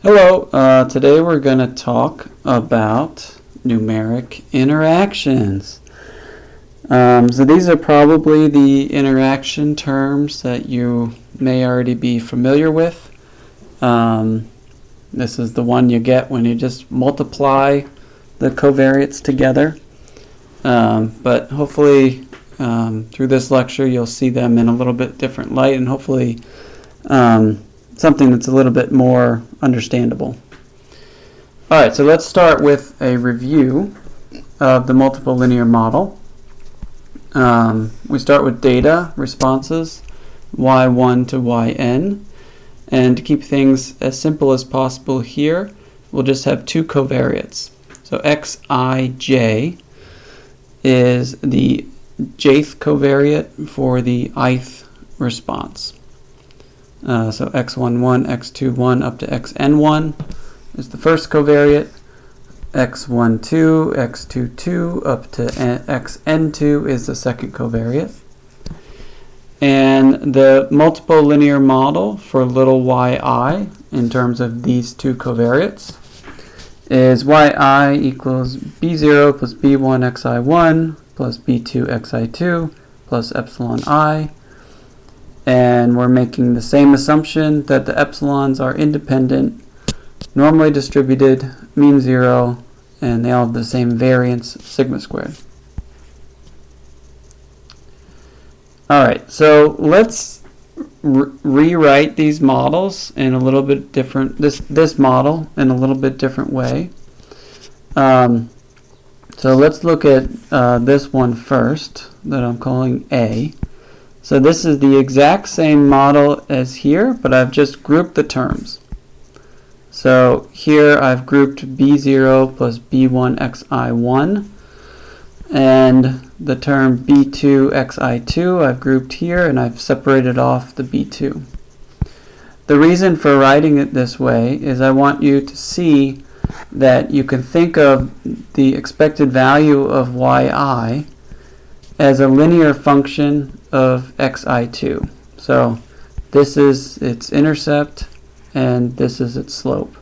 Hello, today we're going to talk about numeric interactions. So these are probably the interaction terms that you may already be familiar with. This is the one you get when you just multiply the covariates together. But hopefully through this lecture you'll see them in a little bit different light, and hopefully something that's a little bit more understandable. Alright, so let's start with a review of the multiple linear model. We start with data responses, y1 to yn, and to keep things as simple as possible here, we'll just have two covariates. So xij is the jth covariate for the ith response. So x11, x21 up to xn1 is the first covariate. x12, x22 up to xn2 is the second covariate. And the multiple linear model for little yi in terms of these two covariates is yi equals b0 plus b1 xi1 plus b2 xi2 plus epsilon I. And we're making the same assumption that the epsilons are independent, normally distributed, mean zero, and they all have the same variance, sigma squared. Alright, so let's rewrite these models in a little bit different, this model in a little bit different way. So let's look at this one first that I'm calling A. So this is the exact same model as here, but I've just grouped the terms. So here I've grouped b0 plus b1 xi1, and the term b2 xi2 I've grouped here, and I've separated off the b2. The reason for writing it this way is I want you to see that you can think of the expected value of yi as a linear function of xi2. So this is its intercept and this is its slope.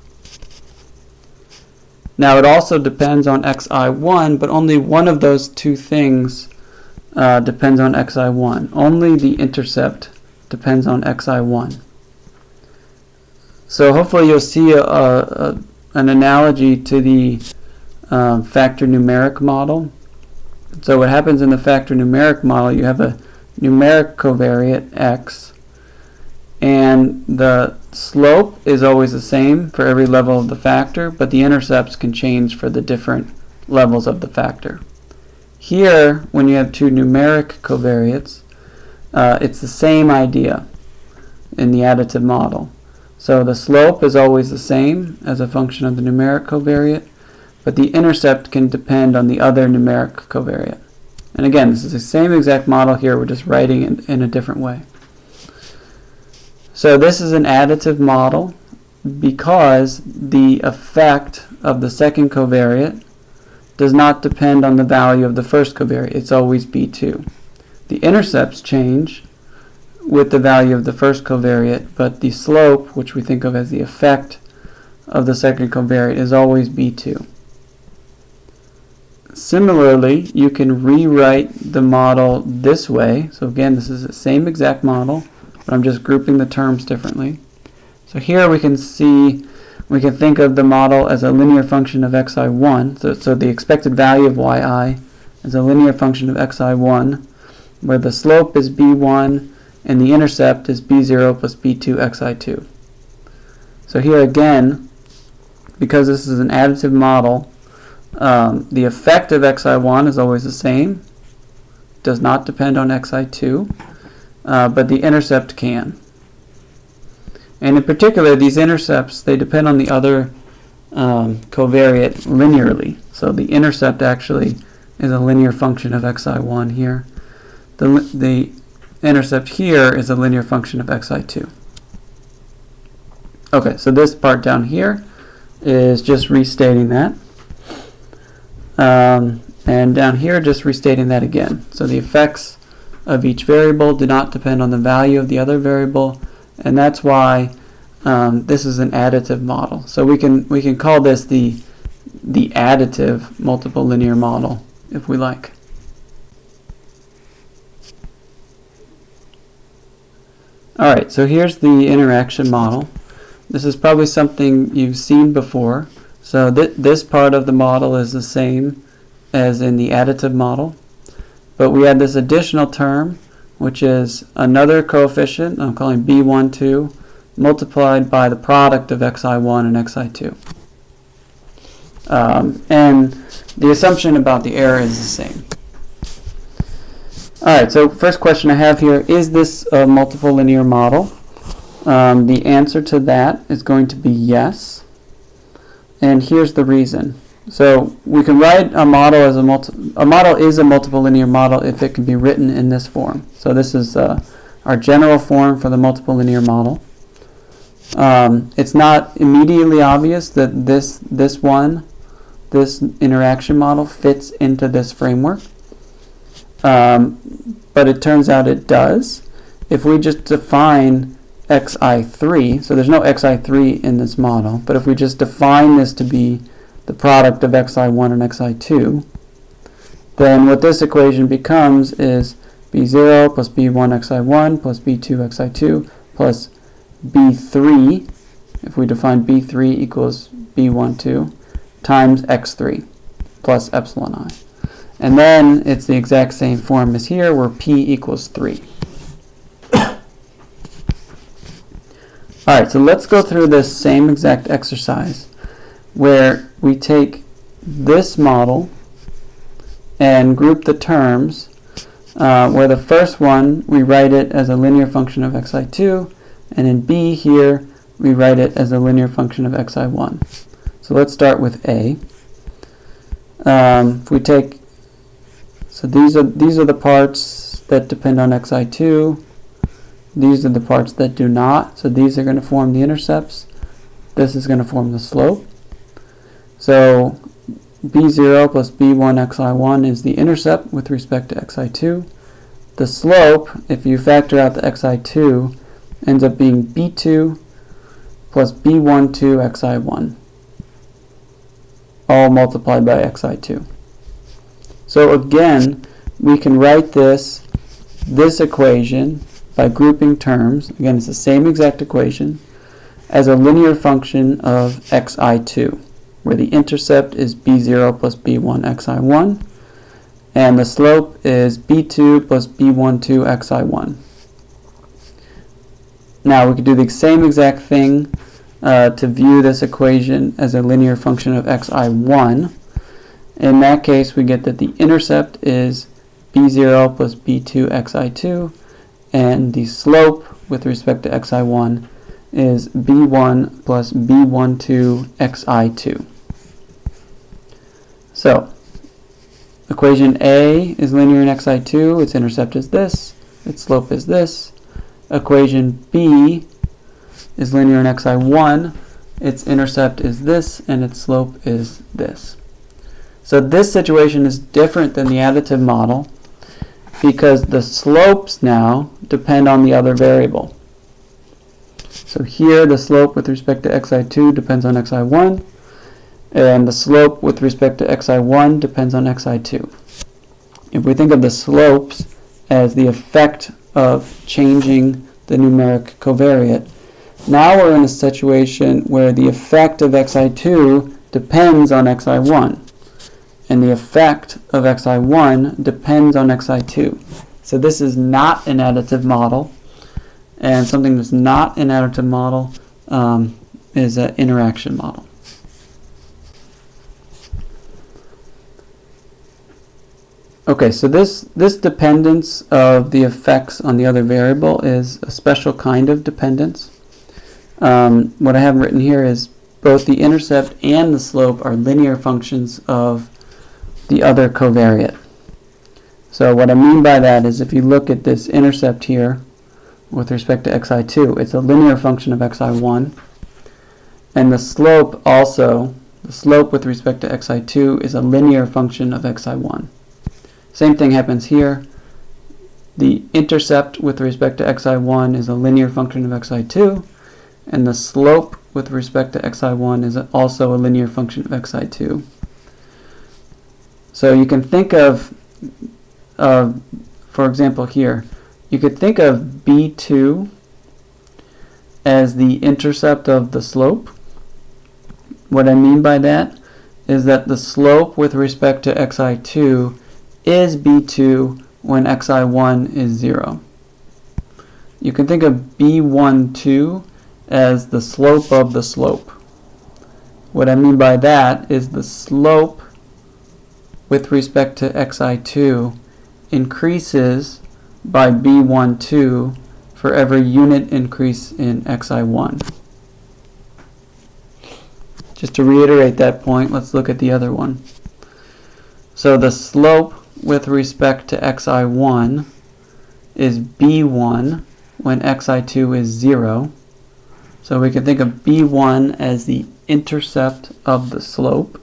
Now it also depends on xi1, but only one of those two things depends on xi1. Only the intercept depends on xi1. So hopefully you'll see an analogy to the factor numeric model. So what happens in the factor numeric model, you have a numeric covariate x, and the slope is always the same for every level of the factor, but the intercepts can change for the different levels of the factor. Here, when you have two numeric covariates, it's the same idea in the additive model. So the slope is always the same as a function of the numeric covariate, but the intercept can depend on the other numeric covariate. And again, this is the same exact model here, we're just writing it in a different way. So this is an additive model because the effect of the second covariate does not depend on the value of the first covariate. It's always b2. The intercepts change with the value of the first covariate, but the slope, which we think of as the effect of the second covariate, is always b2. Similarly, you can rewrite the model this way. So again, this is the same exact model, but I'm just grouping the terms differently. So here we can think of the model as a linear function of xi1. So the expected value of yi is a linear function of xi1, where the slope is b1 and the intercept is b0 plus b2 xi2. So here again, because this is an additive model, the effect of xi1 is always the same, does not depend on xi2, but the intercept can. And in particular, these intercepts, they depend on the other covariate linearly. So the intercept actually is a linear function of xi1 here. The intercept here is a linear function of xi2. Okay, so this part down here is just restating that. And down here, just restating that again. So the effects of each variable do not depend on the value of the other variable, and that's why this is an additive model. So we can call this the additive multiple linear model if we like. Alright, so here's the interaction model. This is probably something you've seen before. So this part of the model is the same as in the additive model. But we add this additional term, which is another coefficient, I'm calling b12, multiplied by the product of xi1 and xi2. And the assumption about the error is the same. Alright, so first question I have here, is this a multiple linear model? The answer to that is going to be yes. And here's the reason. So we can write a model as a model is a multiple linear model if it can be written in this form. So this is our general form for the multiple linear model. It's not immediately obvious that this interaction model fits into this framework. But it turns out it does. If we just define xi3, so there's no xi3 in this model, but if we just define this to be the product of xi1 and xi2, then what this equation becomes is b0 plus b1 xi1 plus b2 xi2 plus b3, if we define b3 equals b12, times x3 plus epsilon I. And then it's the exact same form as here, where p equals 3. Alright, so let's go through this same exact exercise where we take this model and group the terms, where the first one we write it as a linear function of xi2, and in b here we write it as a linear function of xi1. So let's start with a. If we take, so these are the parts that depend on xi2. These are the parts that do not. So these are going to form the intercepts. This is going to form the slope. So b0 plus b1 xi1 is the intercept with respect to xi2. The slope, if you factor out the xi2, ends up being b2 plus b12 xi1, all multiplied by xi2. So again, we can write this equation by grouping terms, again it's the same exact equation, as a linear function of xi2, where the intercept is b0 plus b1 xi1, and the slope is b2 plus b12 xi1. Now we could do the same exact thing to view this equation as a linear function of xi1. In that case, we get that the intercept is b0 plus b2 xi2, and the slope with respect to xi1 is b1 plus b12 xi2. So, equation A is linear in xi2, its intercept is this, its slope is this. Equation B is linear in xi1, its intercept is this, and its slope is this. So this situation is different than the additive model because the slopes now depend on the other variable. So here the slope with respect to xi2 depends on xi1, and the slope with respect to xi1 depends on xi2. If we think of the slopes as the effect of changing the numeric covariate, now we're in a situation where the effect of xi2 depends on xi1, and the effect of xi1 depends on xi2. So this is not an additive model, and something that's not an additive model is an interaction model. Okay, so this dependence of the effects on the other variable is a special kind of dependence. What I have written here is both the intercept and the slope are linear functions of the other covariate. So what I mean by that is if you look at this intercept here with respect to xi2, it's a linear function of xi1, and the slope also, the slope with respect to xi2 is a linear function of xi1. Same thing happens here. The intercept with respect to xi1 is a linear function of xi2, and the slope with respect to xi1 is also a linear function of xi2. So you can think of, for example here, you could think of b2 as the intercept of the slope. What I mean by that is that the slope with respect to xi2 is b2 when xi1 is 0. You can think of b12 as the slope of the slope. What I mean by that is the slope with respect to xi2 increases by b12 for every unit increase in xi1. Just to reiterate that point, let's look at the other one. So the slope with respect to xi1 is b1 when xi2 is 0. So we can think of b1 as the intercept of the slope.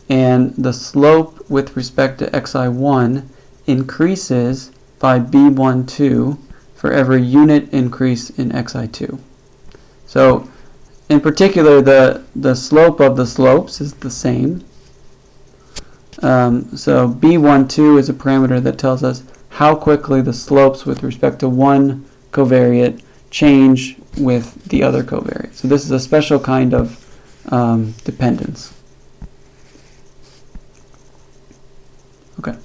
And the slope with respect to xi1 increases by b12 for every unit increase in xi2. So in particular, the slope of the slopes is the same. So b12 is a parameter that tells us how quickly the slopes with respect to one covariate change with the other covariate. So this is a special kind of dependence. Okay.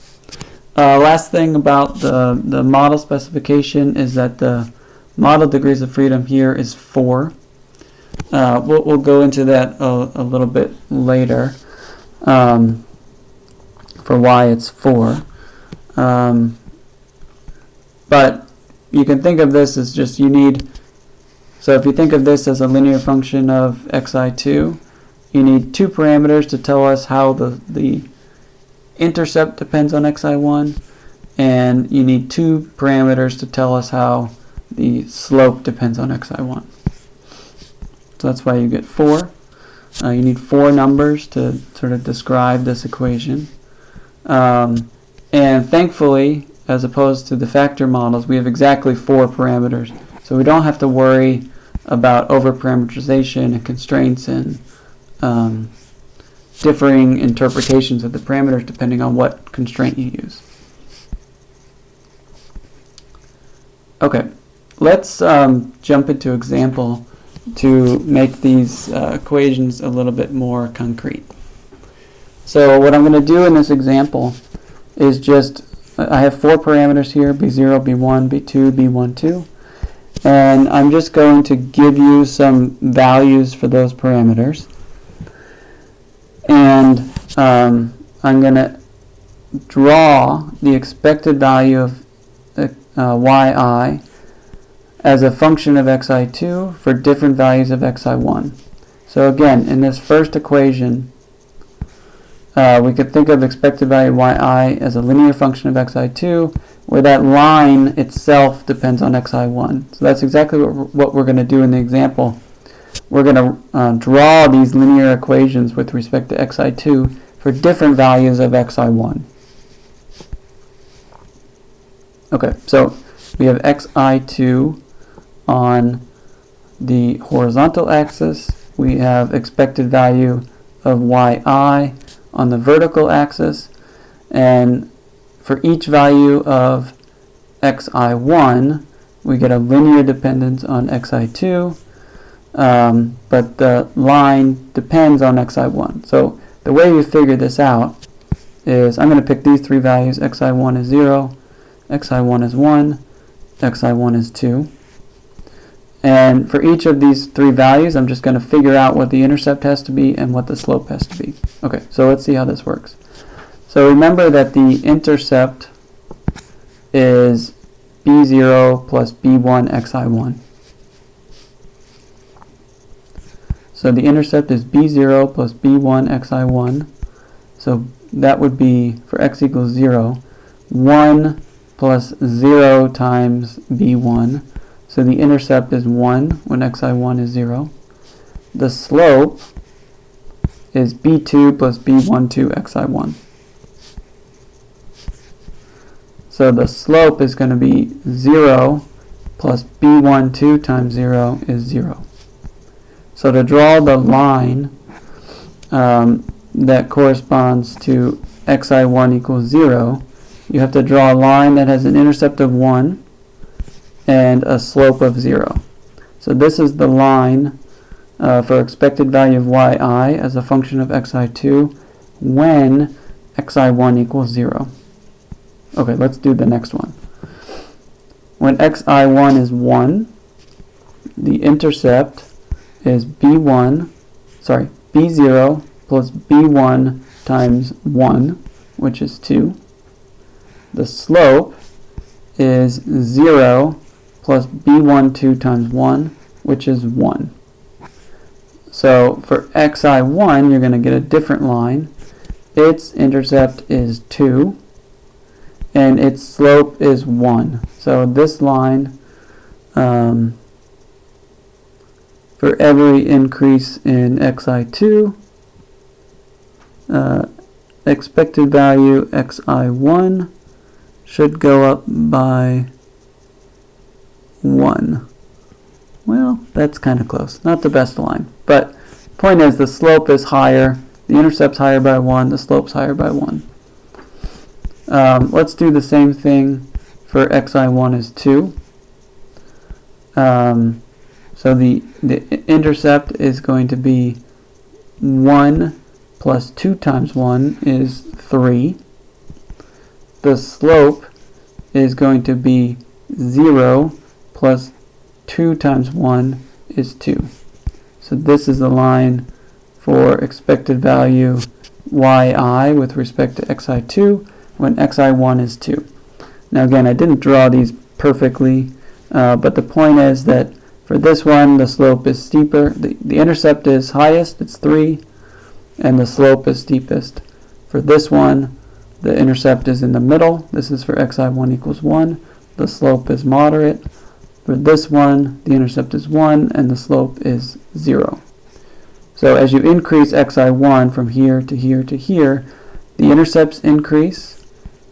Last thing about the model specification is that the model degrees of freedom here is 4. We'll go into that a little bit later for why it's 4. But you can think of this as just so if you think of this as a linear function of xi2, you need 2 parameters to tell us how the intercept depends on xi1, and you need 2 parameters to tell us how the slope depends on xi1. So that's why you get 4. You need 4 numbers to sort of describe this equation. And thankfully, as opposed to the factor models, we have exactly 4 parameters. So we don't have to worry about overparameterization and constraints and differing interpretations of the parameters depending on what constraint you use. Okay, let's jump into example to make these equations a little bit more concrete. So what I'm going to do in this example is I have 4 parameters here, b0, b1, b2, b12, and I'm just going to give you some values for those parameters. And I'm going to draw the expected value of yi as a function of xi2 for different values of xi1. So again, in this first equation, we could think of expected value yi as a linear function of xi2, where that line itself depends on xi1. So that's exactly what we're going to do in the example. We're going to draw these linear equations with respect to xi2 for different values of xi1. Okay, so we have xi2 on the horizontal axis. We have expected value of yi on the vertical axis, and for each value of xi1 we get a linear dependence on xi2, but the line depends on xi1. So the way we figure this out is I'm going to pick these 3 values. xi1 is 0, xi1 is 1, xi1 is 2. And for each of these 3 values, I'm just going to figure out what the intercept has to be and what the slope has to be. Okay, so let's see how this works. So remember that the intercept is b0 plus b1 xi1. So the intercept is b0 plus b1 xi1. So that would be, for x equals 0, 1 plus 0 times b1. So the intercept is 1 when xi1 is 0. The slope is b2 plus b12 xi1. So the slope is going to be 0 plus b12 times 0 is 0. So to draw the line that corresponds to xi1 equals 0, you have to draw a line that has an intercept of 1 and a slope of 0. So this is the line for expected value of yi as a function of xi2 when xi1 equals 0. Okay, let's do the next one. When xi1 is 1, the intercept is b0 plus b1 times 1, which is 2. The slope is 0 plus b12 times 1, which is 1. So for xi1, you're going to get a different line. Its intercept is 2, and its slope is 1. So this line, for every increase in xi2, expected value xi1 should go up by 1. Well, that's kind of close. Not the best line. But point is, the slope is higher. The intercept's higher by 1. The slope's higher by 1. Let's do the same thing for xi1 is 2. So the intercept is going to be 1 plus 2 times 1 is 3. The slope is going to be 0 plus 2 times 1 is 2. So this is the line for expected value yi with respect to xi2 when xi1 is 2. Now again, I didn't draw these perfectly, but the point is that for this one, the slope is steeper. The intercept is highest, it's 3, and the slope is steepest. For this one, the intercept is in the middle. This is for xi1 equals 1. The slope is moderate. For this one, the intercept is 1, and the slope is 0. So as you increase xi1 from here to here to here, the intercepts increase.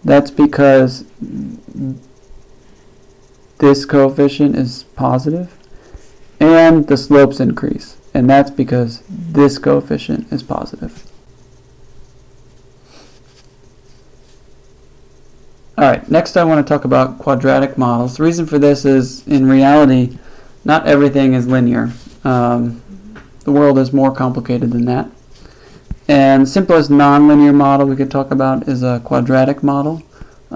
That's because this coefficient is positive, and the slopes increase, and that's because this coefficient is positive. Alright, next I want to talk about quadratic models. The reason for this is, in reality, not everything is linear. The world is more complicated than that. And the simplest nonlinear model we could talk about is a quadratic model.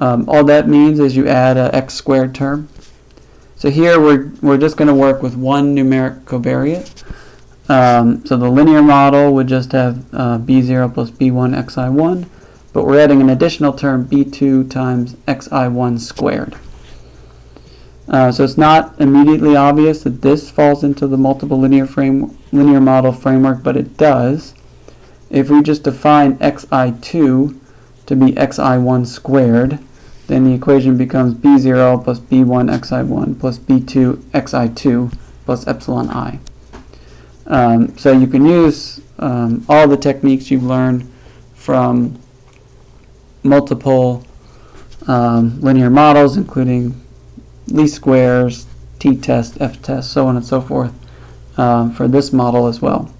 All that means is you add an x squared term. So here we're just going to work with one numeric covariate. So the linear model would just have b0 plus b1 xi1, but we're adding an additional term b2 times xi1 squared. So it's not immediately obvious that this falls into the multiple linear model framework, but it does. If we just define xi2 to be xi1 squared, then the equation becomes b0 plus b1 xi1 plus b2 xi2 plus epsilon I. So you can use all the techniques you've learned from multiple linear models, including least squares, t-test, f-test, so on and so forth, for this model as well.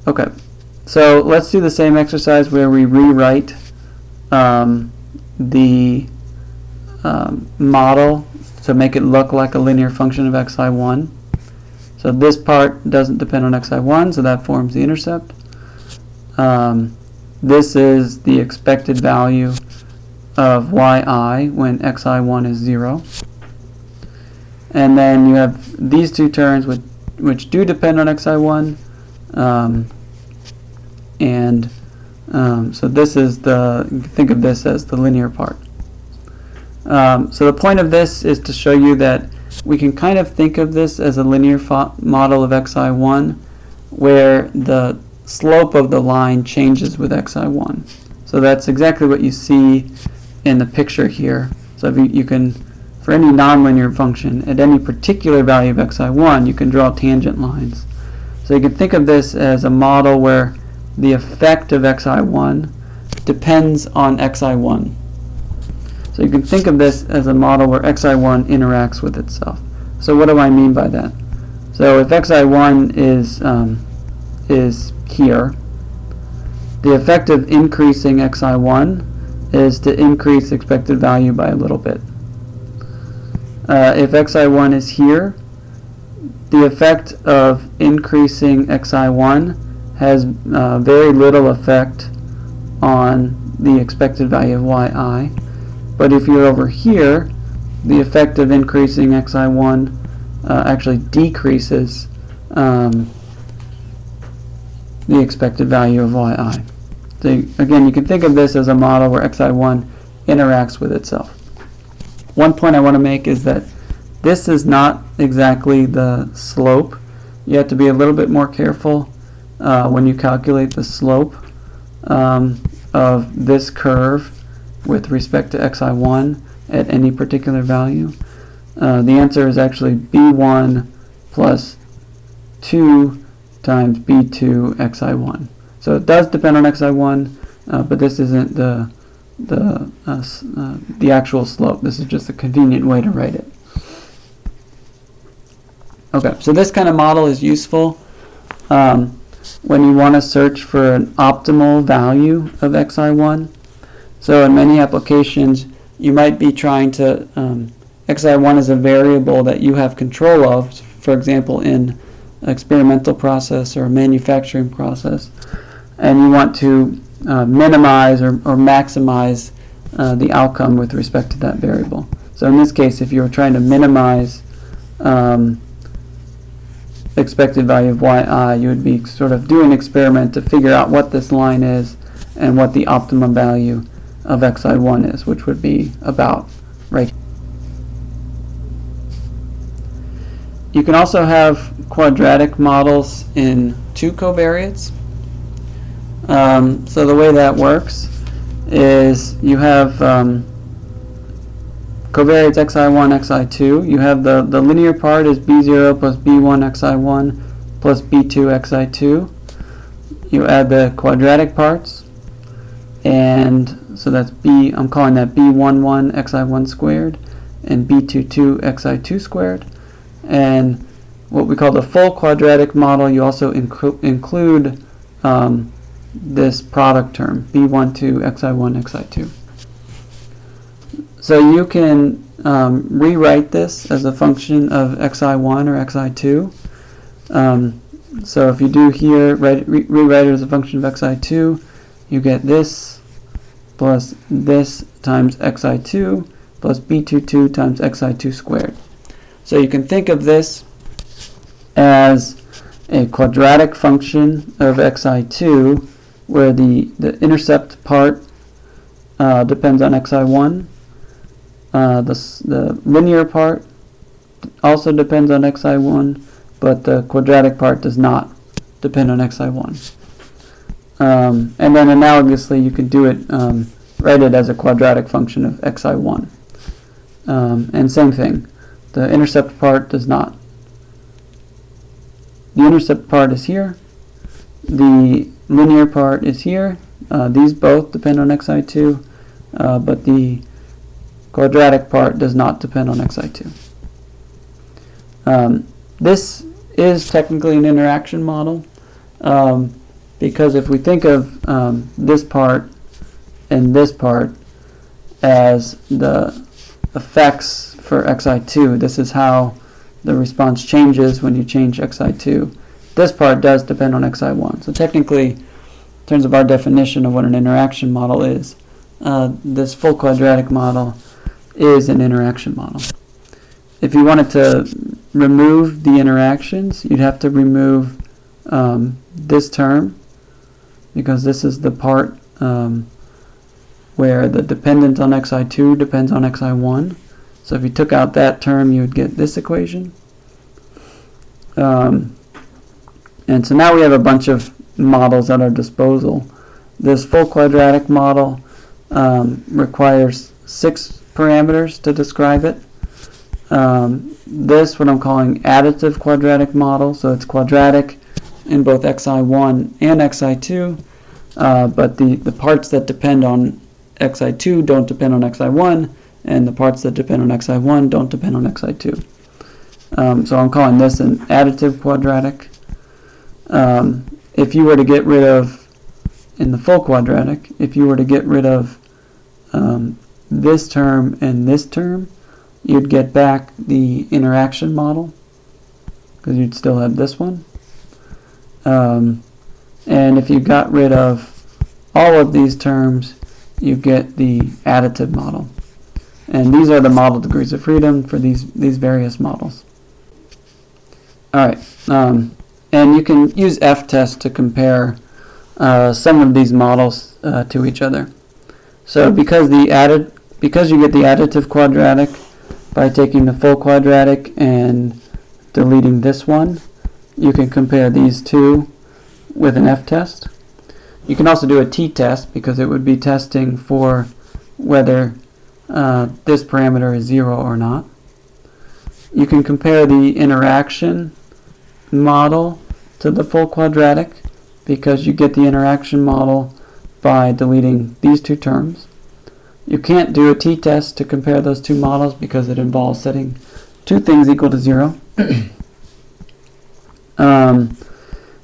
Okay, so let's do the same exercise where we rewrite the model to make it look like a linear function of xi1. So this part doesn't depend on xi1, so that forms the intercept. This is the expected value of yi when xi1 is 0. And then you have these two terms which do depend on xi1. So this is think of this as the linear part. So the point of this is to show you that we can kind of think of this as a linear model of xi1 where the slope of the line changes with xi1. So that's exactly what you see in the picture here. So if you can, for any nonlinear function, at any particular value of xi1, you can draw tangent lines. So you can think of this as a model where the effect of xi1 depends on xi1. So you can think of this as a model where xi1 interacts with itself. So what do I mean by that? So if xi1 is here, the effect of increasing xi1 is to increase expected value by a little bit. If xi1 is here, the effect of increasing xi1 has very little effect on the expected value of yi. But if you're over here, the effect of increasing xi1 actually decreases the expected value of yi. So again, you can think of this as a model where xi1 interacts with itself. One point I want to make is that this is not exactly the slope. You have to be a little bit more careful when you calculate the slope of this curve with respect to xi1 at any particular value. The answer is actually b1 plus 2 times b2 xi1. So it does depend on xi1, but this isn't the actual slope. This is just a convenient way to write it. Okay, so this kind of model is useful when you want to search for an optimal value of xi1. So in many applications, you might be trying to, xi1 is a variable that you have control of, for example, in an experimental process or a manufacturing process, and you want to minimize or maximize the outcome with respect to that variable. So in this case, if you were trying to minimize expected value of yi, you would be sort of doing an experiment to figure out what this line is and what the optimum value of xi1 is, which would be about right here. You can also have quadratic models in two covariates. So the way that works is you have covariates xi1, xi2. You have the linear part is b0 plus b1 xi1 plus b2 xi2. You add the quadratic parts, and so that's I'm calling that b11 xi1 squared and b22 xi2 squared. And what we call the full quadratic model, you also include this product term, b12 xi1 xi2. So you can rewrite this as a function of xi1 or xi2. So if you do here, rewrite it as a function of xi2, you get this plus this times xi2 plus b22 times xi2 squared. So you can think of this as a quadratic function of xi2 where the intercept part depends on xi1. The linear part also depends on xi1, but the quadratic part does not depend on xi1. And then analogously, you could do it, write it as a quadratic function of xi1. And same thing, the intercept part does not. The intercept part is here. The linear part is here. These both depend on xi2, but the quadratic part does not depend on xi2. This is technically an interaction model, because if we think of this part and this part as the effects for xi2, this is how the response changes when you change xi2. This part does depend on xi1. So technically, in terms of our definition of what an interaction model is, this full quadratic model is an interaction model. If you wanted to remove the interactions, you'd have to remove this term, because this is the part where the dependence on xi2 depends on xi1. So if you took out that term, you would get this equation. And so now we have a bunch of models at our disposal. This full quadratic model requires 6 parameters to describe it. This, what I'm calling additive quadratic model, so it's quadratic in both xi1 and xi2, but the parts that depend on xi2 don't depend on xi1, and the parts that depend on xi1 don't depend on xi2. So I'm calling this an additive quadratic. If you were to get rid of, in the full quadratic, if you were to get rid of this term and this term, you'd get back the interaction model, because you'd still have this one. And if you got rid of all of these terms, you get the additive model. And these are the model degrees of freedom for these various models. Alright, and you can use f-test to compare some of these models to each other. So because you get the additive quadratic by taking the full quadratic and deleting this one, you can compare these two with an f-test. You can also do a t-test, because it would be testing for whether this parameter is 0 or not. You can compare the interaction model to the full quadratic, because you get the interaction model by deleting these two terms. You can't do a t-test to compare those two models, because it involves setting two things equal to 0.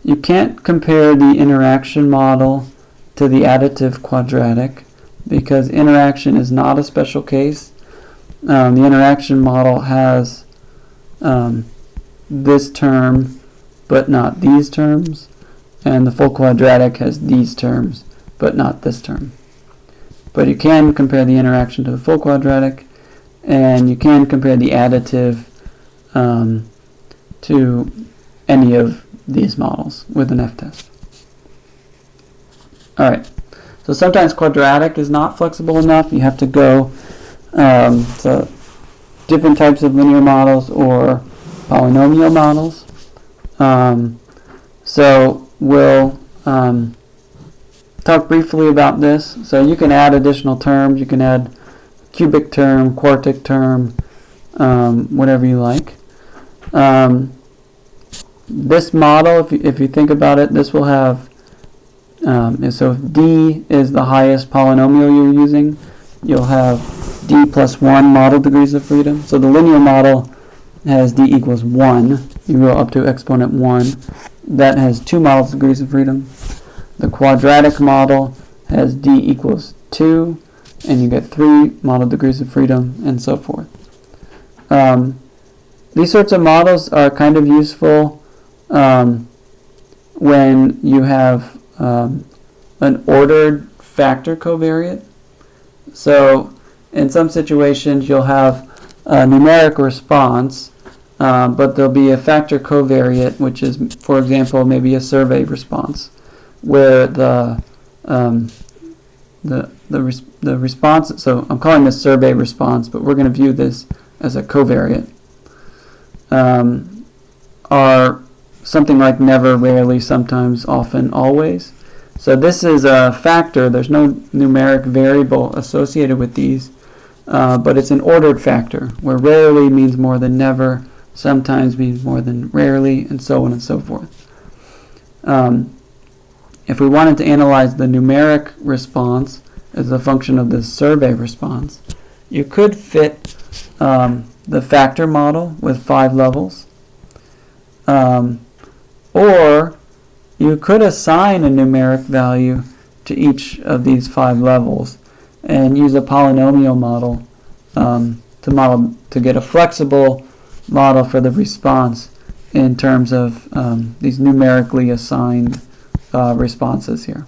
You can't compare the interaction model to the additive quadratic, because interaction is not a special case. The interaction model has this term but not these terms, and the full quadratic has these terms but not this term. But you can compare the interaction to the full quadratic, and you can compare the additive to any of these models with an f-test. Alright, so sometimes quadratic is not flexible enough. You have to go to different types of linear models or polynomial models. So we'll talk briefly about this. So you can add additional terms. You can add cubic term, quartic term, whatever you like. This model, if you think about it, this will have, so if d is the highest polynomial you're using, you'll have d plus 1 model degrees of freedom. So the linear model has d equals 1. You go up to exponent 1. That has 2 model degrees of freedom. The quadratic model has d equals 2, and you get 3 model degrees of freedom, and so forth. These sorts of models are kind of useful when you have an ordered factor covariate. So in some situations you'll have a numeric response, but there'll be a factor covariate, which is, for example, maybe a survey response, where the response, so I'm calling this survey response, but we're going to view this as a covariate, are something like never, rarely, sometimes, often, always. So this is a factor. There's no numeric variable associated with these, but it's an ordered factor, where rarely means more than never, sometimes means more than rarely, and so on and so forth. If we wanted to analyze the numeric response as a function of the survey response, you could fit the factor model with 5 levels. Or you could assign a numeric value to each of these 5 levels and use a polynomial model to get a flexible model for the response in terms of these numerically assigned responses here.